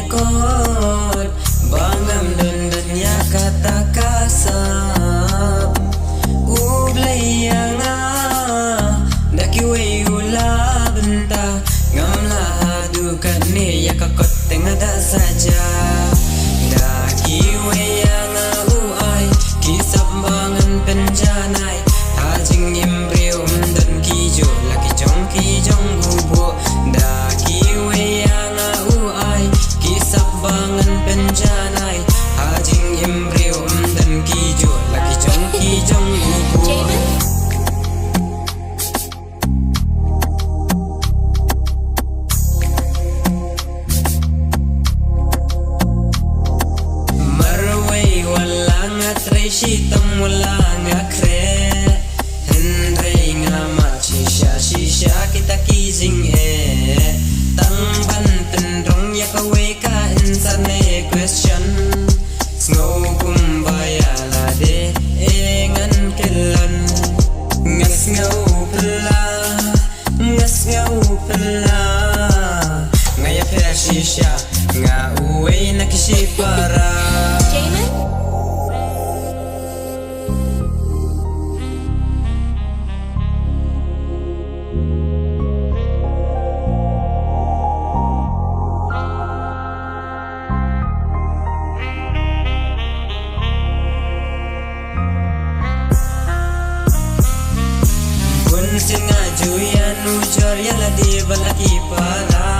kot bangam dun ya kata kasam ublayanga dakiwe ula benta ngamla dukan ne ya kakot tengada saja dakiwe yang uai kisap bangan penjanai hajing imbrium dan kijo laki jong gubo dakiwe yang uai kisap bangan penjanai hajing imbrium dan kijo laki jong gubo Shitam wala nga kre Henry nga ma shisha kita kizing Tang ban pendrong ya kawe ka insane question Snow kumbaya la de ngan kelan Ngas ngau pala Ngaya pe shisha nga uwe na kishipara Singa juyan ujor ya la di balaki para